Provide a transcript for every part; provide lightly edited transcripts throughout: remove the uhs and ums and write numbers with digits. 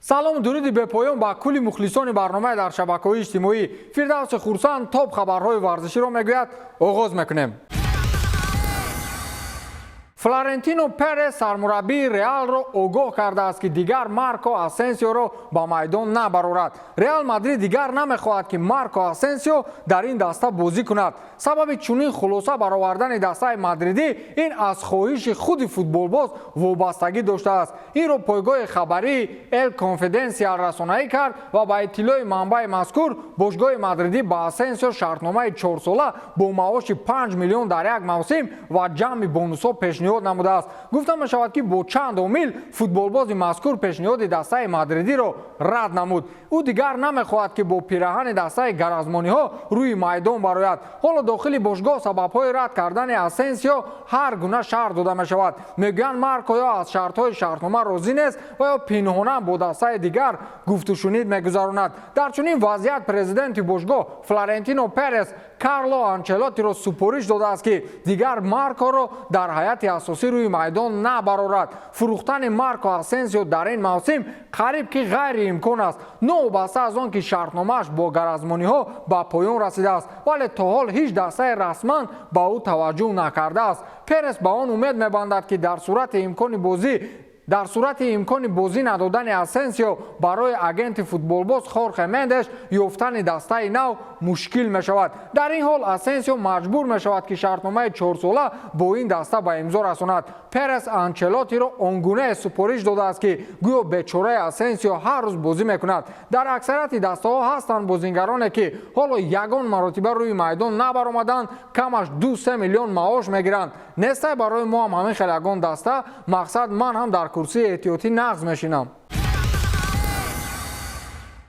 سلام درودی به پایان با کلی مخلصان برنامه در شبکه‌های اجتماعی. فردوس خورسند تاپ خبرهای ورزشی را میگوید. آغاز میکنیم. فلورنتینو پرز سرمربی ریال را آگاه کرده است که دیگر مارکو آسنسیو را با میدان نبرارد. ریال مادرید دیگر نمیخواهد که مارکو آسنسیو در این دسته بازی کند. سبب چنین خلاصه برآوردن دسته مادریدی این از خواهش خود فوتبالباز وابستگی داشته است. این را پایگاه خبری ال کانفیدنسیال رسانه‌ای کرد و با اطلاع منبع مذکور باشگاه مادریدی با آسنسیو شرطنامه 4 ساله با معاش 5 میلیون در یک موسم و جمع بونوس‌ها پیشنهاد نموده است. گفته می شود که با چند عامل فوتبالباز مذکور پیشنهاد دسته مادریدی را رد نمود. او دیگر نمیخواهد که با پیراهن دسته گرازمانی ها روی میدان برآید. حالا داخل باشگاه سبب‌های رد کردن آسنسیو هر گونه شرط داده می شود. میگویند مارکو یا از شرط‌های شرطنامه راضی نیست و یا پنهاناً با دسته دیگر گفت و شنید میگذراند. در چنین وضعیت پرزیدنت باشگاه فلورنتینو پرز کارلو آنچلوتی را سپارش داده است که دیگر مارکو را در هیئت اساسی روی میدان نبرارد. فروختن مارکو آسنسیو در این موسم قریب که غیر امکان است. نوبسته از آن که شرطنامه‌اش با گرازمانی ها به پایان رسیده است، ولی تا حال هیچ دسته رسما به او توجه نکرده است. پرز به آن امید می‌بندد که در صورت امکان بازی ندادن آسنسیو برای اگنت فوتبالباز خورخه مندش یافتن دسته نو مشکل می شود. در این حال آسنسیو مجبور می شود که شرطنامه 4 ساله با این دسته به امضا رساند. پرز آنچلوتی را آنگونه سپارش داده است که گویا بیچاره آسنسیو هر روز بازی می کند. در اکثریت دسته ها هستند بازیگرانی که حالا یگان مرتبه روی میدان نبرآمدند، کمش 2-3 میلیون معاش میگیرند. نسته برای ما هم همین خیلی یگان دسته. مقصد من هم در کرسی احتیاطی نقض میشینم.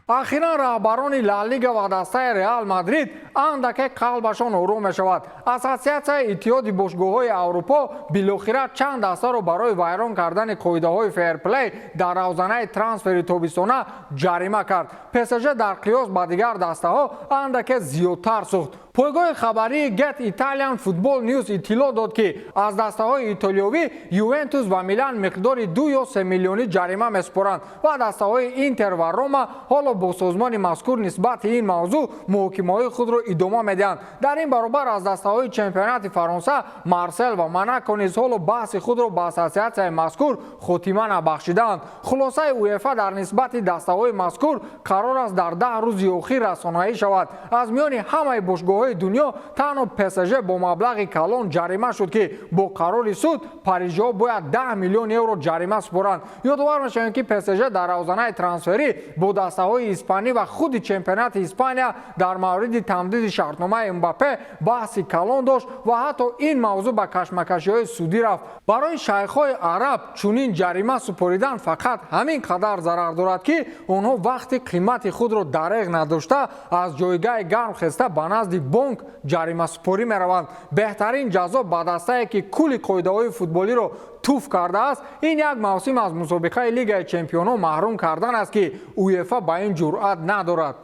اخیراً رهبران لالیگا و دسته ریال مادرید اندک قلبشان آرام می شود. اساسیاسیون اتحاد باشگاه‌های اروپا بالاخره چند دسته را برای ویران کردن قاعده‌های فیرپلی در روزانه ترانسفر تابستانه جریمه کرد. PSG در قیاس با دیگر دسته‌ها اندک زیادتر سوخت. پایگاه خبری گت ایتالیان فوتبال نیوز اطلاع داد که از دسته‌های ایتالیایی یوونتوس و میلان مقدار 2 یا 3 میلیونی جریمه می‌سپارند و دسته‌های اینتر و روما حالا با سازمان مذکور نسبت این موضوع محاکمه‌های خود را ادامه می‌دهند. در این برابر از دسته‌های چمپیونات فرانسه مارسل و موناکو نیز حالا بحث خود را با اساسیاسیون مذکور خاتمه نبخشیدند. خلاصه اویفا در نسبت دسته‌های مذکور قرار است در 10 روز اخیر رسانه‌ای شود. از میان همه باشگاه‌های دنیا تنها PSG با مبلغ کلان جریمه شد که با قرار سود پاریژها باید 10 میلیون یورو جریمه سپارند. یادآور می‌شویم که PSG در روزانه ترانسفری با دسته‌های اسپانی و خود چمپیونات اسپانیا در مورد تمدید شرطنامه امباپه بحث کلان داشت و حتی این موضوع به کشمکشی‌های سودی رفت. برای شیخ‌های عرب چنین جریمه سپاریدن فقط همین قدر ضرر دارد که آنها وقتی قیمت خود را دریغ نداشته از جایگاه گرم خسته به نزد بانک جریمه سپاری می‌روند. بهترین جزا به دسته‌ای که کلی قاعده‌های فوتبالی را توف کرده است این یک موسم از مسابقه لیگ چمپیون‌ها محروم کردن است که اویفا با این جرأت ندارد.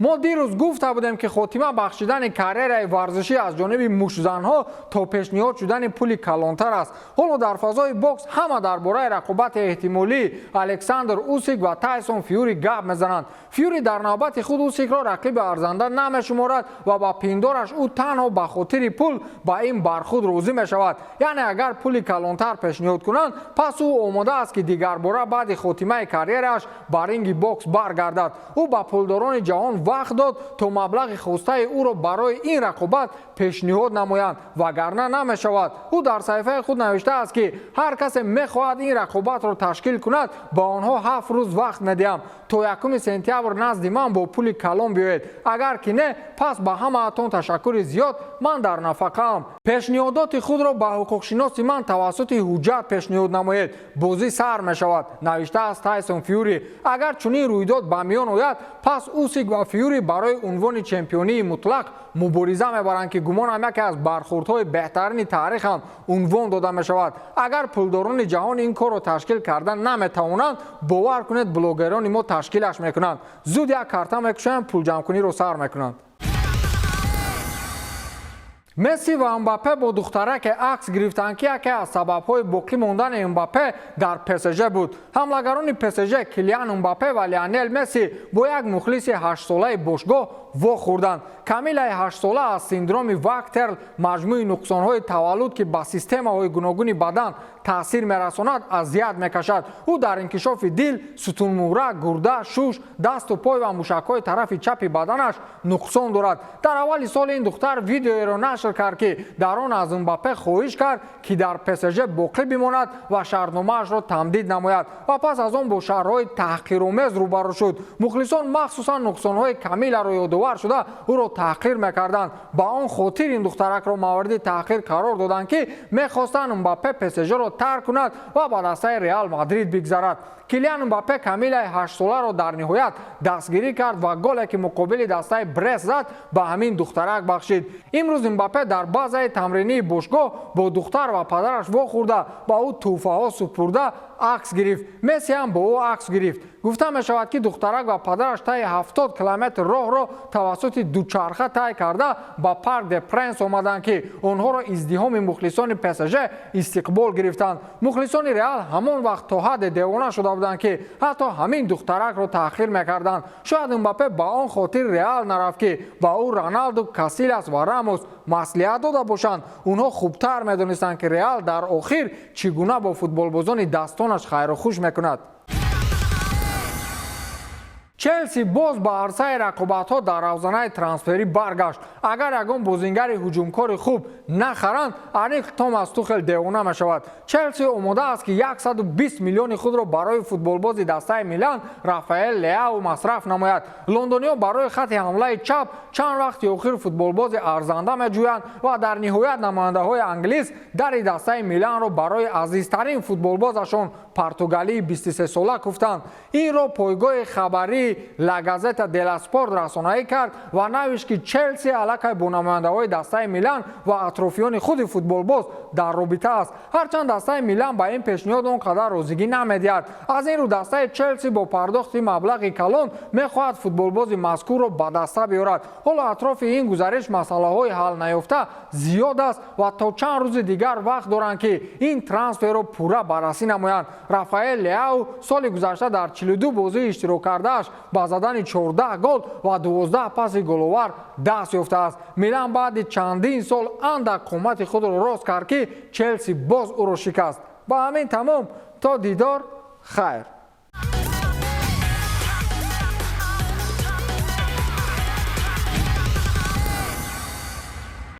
ما دیروز گفته بودیم که خاتمه بخشیدن کریر ورزشی از جانب مشزنها تا پیشنهاد شدن پول کلانتر است. حالا در فضای باکس همه درباره رقابت احتمالی الکساندر اوسیک و تایسون فیوری گپ میزنند. فیوری در نوبت خود اوسیک را رقیب ارزنده نمیشمارد و با پیندارش او تنها به خاطر پول با این برخورد راضی می شود. یعنی اگر پول کلانتر پیشنهاد کنند پس او آماده است که دیگر باره بعد خاتمه کریرش به رینگ باکس برگردد. او با پولداران جهان وقت داد تا مبلغ خواسته او را برای این رقابت پیشنهاد نمایند وگرنه نمی شود. او در صحیفه خود نوشته است که هر کسی میخواهد این رقابت را تشکیل کند با آنها 7 روز وقت میدهم تا 1 سپتامبر نزد من با پول کلان بیاید. اگر که نه پس به همه‌تان تشکر زیاد، من در نفقه‌ام. پیشنهادات خود را به حقوقشناس من توسط حجت پیشنهاد نمایید. بازی سر می شود. نوشته است تایسون فیوری. اگر چنین رویداد به میان آید پس اوسیک و فیوری برای عنوان چمپیونی مطلق مبارزه میبرند که گمانم یکی از برخوردهای بهترین تاریخ هم عنوان داده می شود. اگر پولداران جهان این کار را تشکیل کردن نمیتوانند باور کنید بلاگران ما تشکیلش میکنند. زود یک کارت میکشند پول جمع کنی رو سر میکنند. месси ва мбаппе бо духтараке акс гирифтанд ки яке аз сабабҳои боқӣ мондани мбаппе дар псж буд. ҳамлагарони псж килиан мбаппе ва лионел месси бо як мухлиси 8-солаи бошгоҳ вохӯрданд. камилаи 8-сола аз синдроми вактерл маҷмӯи нуқсонҳои таваллуд ки ба системаҳои гуногуни бадан таъсир мерасонад азият мекашад. ӯ дар инкишофи дил, сутунмӯрак, гурда, шуш, дасту пой ва мушакҳои тарафи чапи баданаш нуқсон дорад. дар аввали соли ин духтар видеоеро нашр кард ки дар он аз мбаппе хоҳиш кард ки дар псж боқӣ бимонад ва шартномаашро тамдид намояд ва пас аз он бо шарҳҳои таҳқиромез рӯбарӯ шуд. мухлисон махсусан нуқсонҳои камиларо ёдовар шуда ӯро таҳқир мекарданд. ба он хотир ин духтаракро мавриди таҳқир қарор доданд ки мехостанд мбаппе псжро тарк кунад ва ба дастаи реал мадрид бигзарад. килиан мбаппе камилаи 8-соларо дар ниҳоят дастгирӣ кард ва голе ки муқобили дастаи брест зад ба ҳамин духтарак бахшид. имрӯз мбаппе дар базаи тамринии бошгоҳ бо духтар ва падараш вохӯрда ба ӯ тӯҳфаҳо супурда акс гирифт. месси ҳам бо ӯ акс гирифт. гуфта мешавад ки духтарак ва падараш таи 70 километр роҳро тавассути дучарха тай карда ба парк де пренс омаданд ки онҳоро издиҳоми мухлисони псж истиқбол гирифтанд. мухлисони реал ҳамон вақт то ҳадде девона шуда буданд ки ҳатто ҳамин духтаракро таъхир мекарданд. шояд мбаппе ба он хотир реал нарафт ки ба ӯ роналду, касилас ва рамос маслиҳат дода бошанд. онҳо хубтар медонистанд ки реал дар охир чӣ гуна бо футболбозони дастонаш хайрухуш мекунад. челси боз ба арсаи рақобатҳо дар равзанаи трансферӣ баргашт. агар ягон бозингари ҳуҷумкори хуб нахаранд, аниқ томас тухел девона мешавад. челси омода аст ки 120 миллиони худро барои футболбози дастаи милан рафаэл леау масраф намояд. лондониҳо барои хати ҳамлаи чап чанд вақти охир футболбози арзанда меҷӯянд ва дар ниҳоят намояндаҳои англис дари дастаи миланро барои азизтарин футболбозашон португалии 23 сола куфтанд. инро пойгоҳи хабарии La Gazzetta dello Sport расонаӣ кард ва навишт ки челси аллакай бо намояндаҳои дастаи милан ва атрофиёни худи футболбоз дар робита аст. ҳарчанд дастаи милан ба ин пешниҳод он қадар розигӣ намедиҳад. аз ин рӯ дастаи челси бо пардохти маблағи калон мехоҳад футболбози мазкурро ба даста биёрад. ҳоло атрофи ин гузариш масъалаҳои ҳал наёфта зиёд аст ва то чанд рӯзи дигар вақт доранд ки ин трансферро пурра баррасӣ намоянд. рафаэл леау соли гузашта дар 42 бозии иштирок кардааш ба задани 14 гол ва 12 паси головар даст ёфтааст. милан баъди чандин сол андак қомати худро рост кард ки челси боз ӯро шикаст. ба ҳамин тамом то дидор хайр.